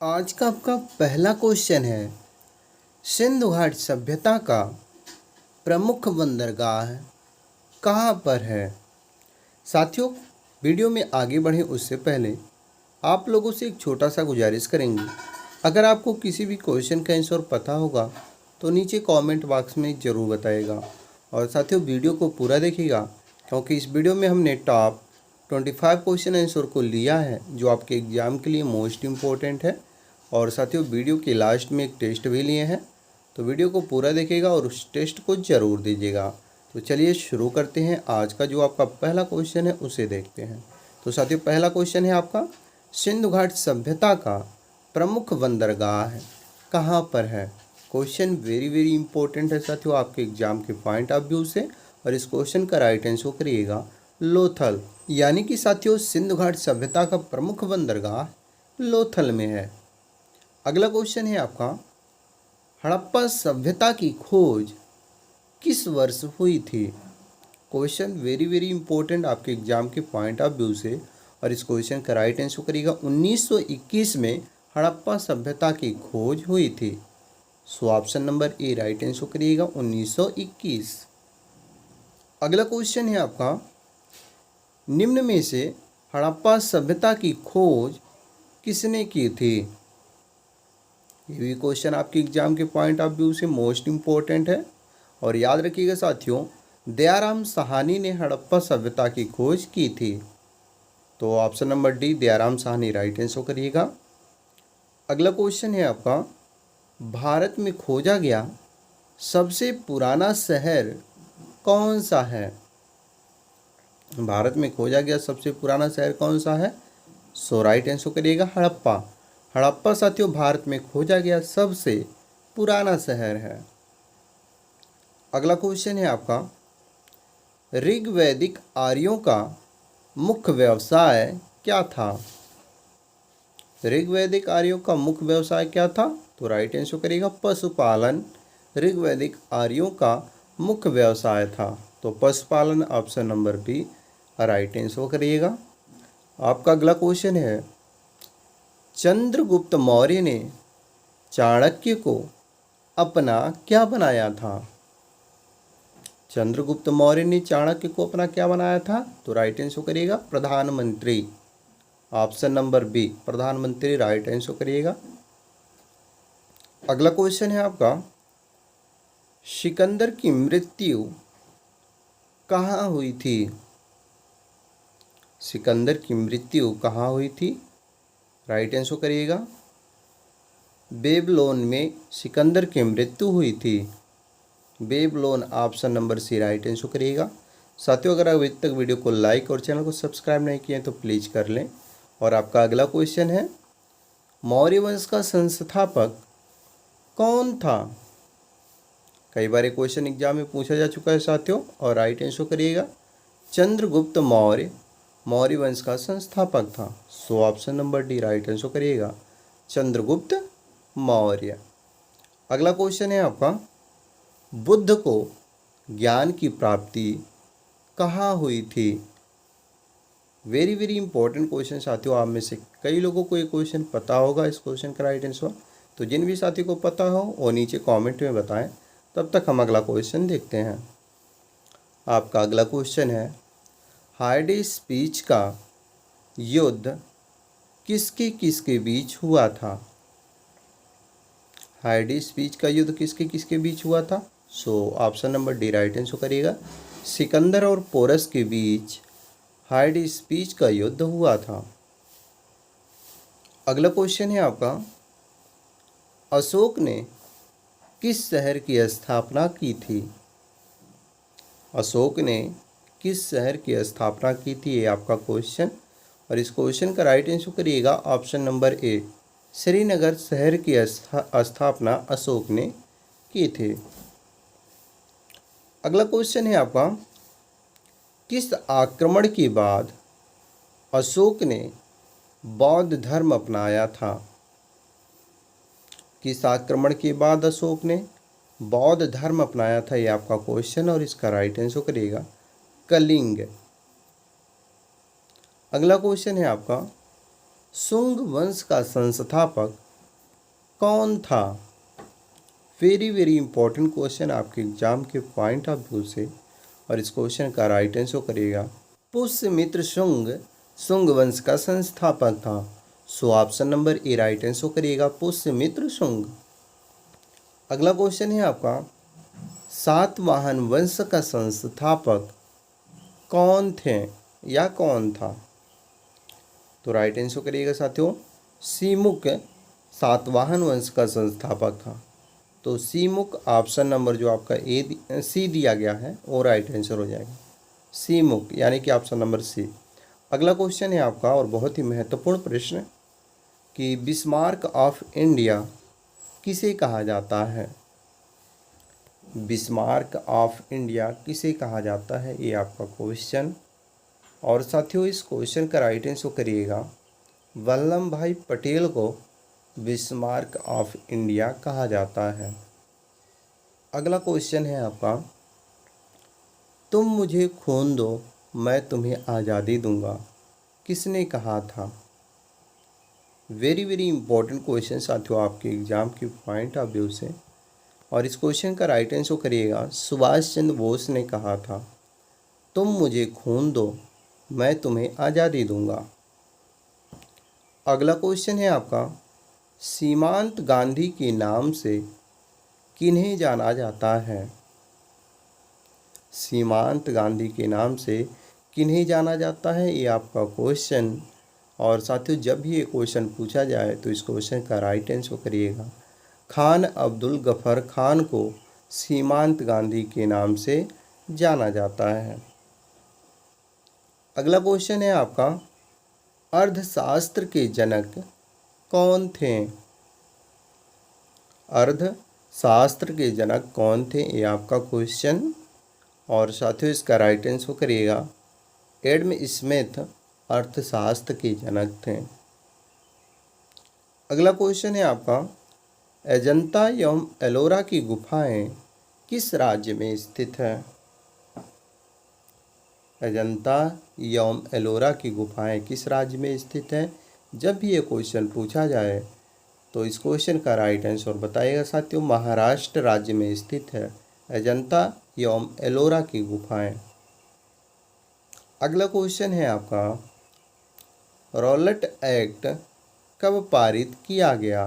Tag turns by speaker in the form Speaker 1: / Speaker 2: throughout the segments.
Speaker 1: आज का आपका पहला क्वेश्चन है, सिंधु घाट सभ्यता का प्रमुख बंदरगाह कहाँ पर है। साथियों, वीडियो में आगे बढ़ें उससे पहले आप लोगों से एक छोटा सा गुजारिश करेंगे। अगर आपको किसी भी क्वेश्चन का आंसर पता होगा तो नीचे कमेंट बॉक्स में ज़रूर बताइएगा। और साथियों, वीडियो को पूरा देखिएगा क्योंकि इस वीडियो में हमने टॉप 25 क्वेश्चन आंसर को लिया है जो आपके एग्ज़ाम के लिए मोस्ट इम्पोर्टेंट है। और साथियों, वीडियो के लास्ट में एक टेस्ट भी लिए हैं, तो वीडियो को पूरा देखिएगा और उस टेस्ट को ज़रूर दीजिएगा। तो चलिए शुरू करते हैं। आज का जो आपका पहला क्वेश्चन है उसे देखते हैं। तो साथियों, पहला क्वेश्चन है आपका, सिंधु घाट सभ्यता का प्रमुख बंदरगाह कहाँ पर है। क्वेश्चन वेरी इंपॉर्टेंट है साथियों आपके एग्जाम के पॉइंट ऑफ व्यू से। और इस क्वेश्चन का राइट आंसर करिएगा लोथल, यानी कि साथियों सिंधु घाट सभ्यता का प्रमुख बंदरगाह लोथल में है। अगला क्वेश्चन है आपका, हड़प्पा सभ्यता की खोज किस वर्ष हुई थी। क्वेश्चन वेरी इंपॉर्टेंट आपके एग्जाम के पॉइंट ऑफ व्यू से। और इस क्वेश्चन का राइट आंसर करिएगा 1921 में हड़प्पा सभ्यता की खोज हुई थी। So option number A right answer करिएगा 1921। अगला क्वेश्चन है आपका, निम्न में से हड़प्पा सभ्यता की खोज किसने की थी। ये भी क्वेश्चन आपके एग्जाम के पॉइंट ऑफ व्यू से मोस्ट इम्पोर्टेंट है। और याद रखिएगा साथियों, दयाराम साहनी ने हड़प्पा सभ्यता की खोज की थी। तो option number D Dayaram Sahni right answer करिएगा। अगला क्वेश्चन है आपका, भारत में खोजा गया सबसे पुराना शहर कौन सा है। भारत में खोजा गया सबसे पुराना शहर कौन सा है। सो राइट आंसर करिएगा हड़प्पा। हड़प्पा साथियों भारत में खोजा गया सबसे पुराना शहर है। अगला क्वेश्चन है आपका, ऋग्वैदिक आर्यों का मुख्य व्यवसाय क्या था। ऋग्वैदिक आर्यों का मुख्य व्यवसाय क्या था। तो राइट आंसर करिएगा पशुपालन। ऋग्वैदिक आर्यों का मुख्य व्यवसाय था, तो पशुपालन option number B right answer करिएगा। आपका अगला क्वेश्चन है, चंद्रगुप्त मौर्य ने चाणक्य को अपना क्या बनाया था। चंद्रगुप्त मौर्य ने चाणक्य को अपना क्या बनाया था। तो राइट आंसर करिएगा प्रधानमंत्री। ऑप्शन नंबर बी प्रधानमंत्री राइट आंसर करिएगा। अगला क्वेश्चन है आपका, सिकंदर की मृत्यु कहाँ हुई थी। सिकंदर की मृत्यु कहाँ हुई थी। राइट आंसर करिएगा बेबीलोन में सिकंदर की मृत्यु हुई थी। Babylon option number C right answer करिएगा। साथियों, अगर अभी तक वीडियो को लाइक और चैनल को सब्सक्राइब नहीं किए तो प्लीज़ कर लें। और आपका अगला क्वेश्चन है, मौर्य वंश का संस्थापक कौन था। कई बार ये क्वेश्चन एग्जाम में पूछा जा चुका है साथियों। और राइट आंसर करिएगा चंद्रगुप्त मौर्य मौर्य वंश का संस्थापक था। So option number D right answer करिएगा चंद्रगुप्त मौर्य। अगला क्वेश्चन है आपका, बुद्ध को ज्ञान की प्राप्ति कहाँ हुई थी। वेरी इंपॉर्टेंट क्वेश्चन साथियों। आप में से कई लोगों को ये क्वेश्चन पता होगा। इस क्वेश्चन का राइट आंसर तो जिन भी साथी को पता हो वो नीचे कमेंट में बताएं। तब तक हम अगला क्वेश्चन देखते हैं। आपका अगला क्वेश्चन है, हाइडे स्पीच का युद्ध किसके किसके बीच हुआ था। हाइडे स्पीच का युद्ध किसके किसके बीच हुआ था। So option number D right answer करिएगा सिकंदर और पोरस के बीच हाइडे स्पीच का युद्ध हुआ था। अगला क्वेश्चन है आपका, अशोक ने किस शहर की स्थापना की थी। अशोक ने किस शहर की स्थापना की थी, ये आपका क्वेश्चन। और इस क्वेश्चन का राइट आंसर करिएगा ऑप्शन नंबर ए श्रीनगर शहर की स्थापना अशोक ने की थी। अगला क्वेश्चन है आपका, किस आक्रमण के बाद अशोक ने बौद्ध धर्म अपनाया था। किस आक्रमण के बाद अशोक ने बौद्ध धर्म अपनाया था, ये आपका क्वेश्चन। और इसका राइट आंसर करिएगा कलिंग। अगला क्वेश्चन है आपका, शुंग वंश का संस्थापक कौन था? वेरी वेरी इंपॉर्टेंट क्वेश्चन आपके एग्जाम के पॉइंट ऑफ व्यू से, और इस क्वेश्चन का राइट आंसर करिएगा पुष्यमित्र शुंग शुंग वंश का संस्थापक था। So option number A right answer करिएगा पुष्यमित्र शुंग। अगला क्वेश्चन है आपका सातवाहन वंश का संस्थापक कौन थे या कौन था? तो राइट आंसर करिएगा साथियों सीमुक सातवाहन वंश का संस्थापक था। तो सीमुक ऑप्शन नंबर जो आपका सी दिया गया है वो राइट आंसर हो जाएगा, सीमुक यानी कि ऑप्शन नंबर सी। अगला क्वेश्चन है आपका और बहुत ही महत्वपूर्ण प्रश्न कि बिस्मार्क ऑफ इंडिया किसे कहा जाता है? बिस्मार्क ऑफ इंडिया किसे कहा जाता है, ये आपका क्वेश्चन। और साथियों इस क्वेश्चन का राइट आंसर करिएगा वल्लभ भाई पटेल को बिस्मार्क ऑफ इंडिया कहा जाता है। अगला क्वेश्चन है आपका तुम मुझे खून दो मैं तुम्हें आज़ादी दूंगा किसने कहा था? वेरी वेरी इंपॉर्टेंट क्वेश्चन साथियों आपके एग्जाम के पॉइंट ऑफ व्यू से, और इस क्वेश्चन का राइट आंसर करिएगा सुभाष चंद्र बोस ने कहा था तुम मुझे खून दो मैं तुम्हें आज़ादी दूंगा। अगला क्वेश्चन है आपका सीमांत गांधी के नाम से किन्हें जाना जाता है? सीमांत गांधी के नाम से किन्हें जाना जाता है, ये आपका क्वेश्चन। और साथियों जब भी ये क्वेश्चन पूछा जाए तो इस क्वेश्चन का राइट आंसर करिएगा खान अब्दुल गफर खान को सीमांत गांधी के नाम से जाना जाता है। अगला क्वेश्चन है आपका अर्थशास्त्र के जनक कौन थे? अर्थशास्त्र के जनक कौन थे, ये आपका क्वेश्चन। और साथियों इसका राइट आंसर करिएगा एडम स्मिथ अर्थशास्त्र के जनक थे। अगला क्वेश्चन है आपका अजंता एवं एलोरा की गुफाएं किस राज्य में स्थित है? अजंता एवं एलोरा की गुफाएं किस राज्य में स्थित है? जब भी ये क्वेश्चन पूछा जाए तो इस क्वेश्चन का राइट आंसर बताइएगा साथियों महाराष्ट्र राज्य में स्थित है अजंता एवं एलोरा की गुफाएं। अगला क्वेश्चन है आपका रॉलेट एक्ट कब पारित किया गया?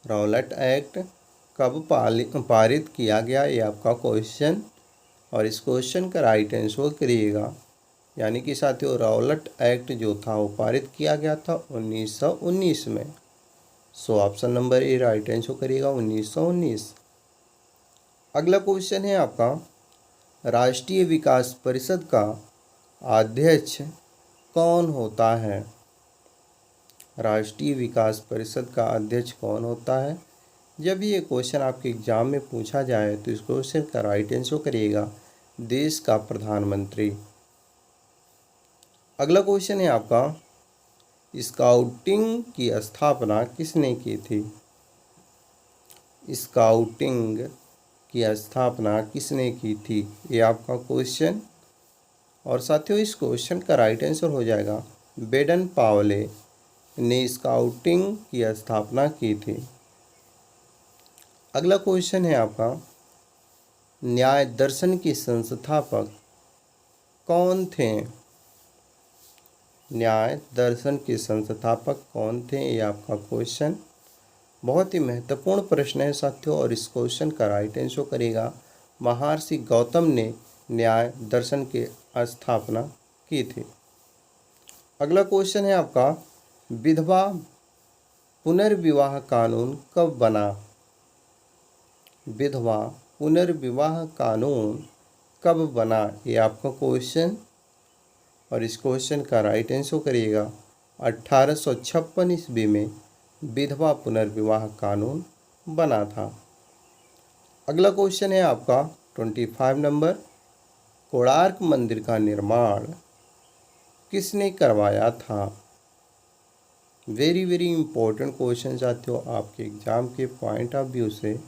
Speaker 1: रॉलेट एक्ट कब पारित किया गया, ये आपका क्वेश्चन। और इस क्वेश्चन का राइट आंसर करिएगा यानी कि साथियों रॉलेट एक्ट जो था वो पारित किया गया था 1919 में। So option number A right answer करिएगा 1919। अगला क्वेश्चन है आपका राष्ट्रीय विकास परिषद का अध्यक्ष कौन होता है? राष्ट्रीय विकास परिषद का अध्यक्ष कौन होता है? जब ये क्वेश्चन आपके एग्जाम में पूछा जाए तो इस क्वेश्चन का राइट आंसर करिएगा देश का प्रधानमंत्री। अगला क्वेश्चन है आपका स्काउटिंग की स्थापना किसने की थी? स्काउटिंग की स्थापना किसने की थी, ये आपका क्वेश्चन। और साथियों इस क्वेश्चन का राइट आंसर हो जाएगा बेडन पावले ने स्काउटिंग की स्थापना की थी। अगला क्वेश्चन है आपका न्याय दर्शन के संस्थापक कौन थे? न्याय दर्शन के संस्थापक कौन थे, ये आपका क्वेश्चन। बहुत ही महत्वपूर्ण प्रश्न है साथियों, और इस क्वेश्चन का राइट आंसर करेगा महर्षि गौतम ने न्याय दर्शन की स्थापना की थी। अगला क्वेश्चन है आपका विधवा पुनर्विवाह कानून कब बना? विधवा पुनर्विवाह कानून कब बना, ये आपका क्वेश्चन। और इस क्वेश्चन का राइट आंसर करिएगा 1856 ईस्वी में विधवा पुनर्विवाह कानून बना था। अगला क्वेश्चन है आपका 25 नंबर कोणार्क मंदिर का निर्माण किसने करवाया था? वेरी वेरी इंपॉर्टेंट क्वेश्चन साथियों आपके एग्जाम के पॉइंट ऑफ व्यू से,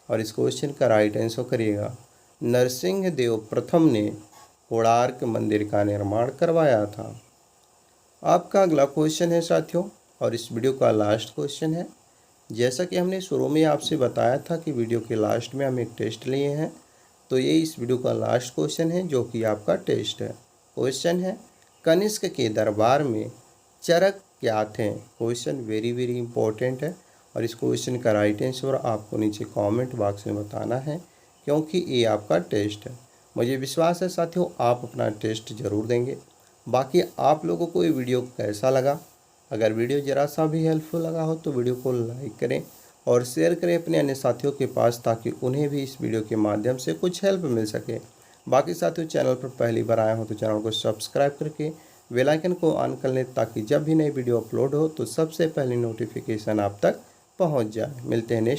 Speaker 1: और इस क्वेश्चन का राइट आंसर करिएगा नरसिंह देव प्रथम ने कोणार्क मंदिर का निर्माण करवाया था। आपका अगला क्वेश्चन है साथियों और इस वीडियो का लास्ट क्वेश्चन है। जैसा कि हमने शुरू में आपसे बताया था कि वीडियो के लास्ट में हम एक टेस्ट लिए हैं, तो ये इस वीडियो का लास्ट क्वेश्चन है जो कि आपका टेस्ट है। क्वेश्चन है, कनिष्क के दरबार में चरक क्या थे? क्वेश्चन वेरी वेरी इंपॉर्टेंट है और इस क्वेश्चन का राइट आंसर आपको नीचे कमेंट बॉक्स में बताना है, क्योंकि ये आपका टेस्ट है। मुझे विश्वास है साथियों आप अपना टेस्ट ज़रूर देंगे। बाकी आप लोगों को ये वीडियो कैसा लगा? अगर वीडियो ज़रा सा भी हेल्पफुल लगा हो तो वीडियो को लाइक करें और शेयर करें अपने अन्य साथियों के पास, ताकि उन्हें भी इस वीडियो के माध्यम से कुछ हेल्प मिल सके। बाकी साथियों चैनल पर पहली बार आए हो तो चैनल को सब्सक्राइब करके बेल आइकन को ऑन कर लें, ताकि जब भी नई वीडियो अपलोड हो तो सबसे पहले नोटिफिकेशन आप तक पहुंच जाए। मिलते हैं नेक्स्ट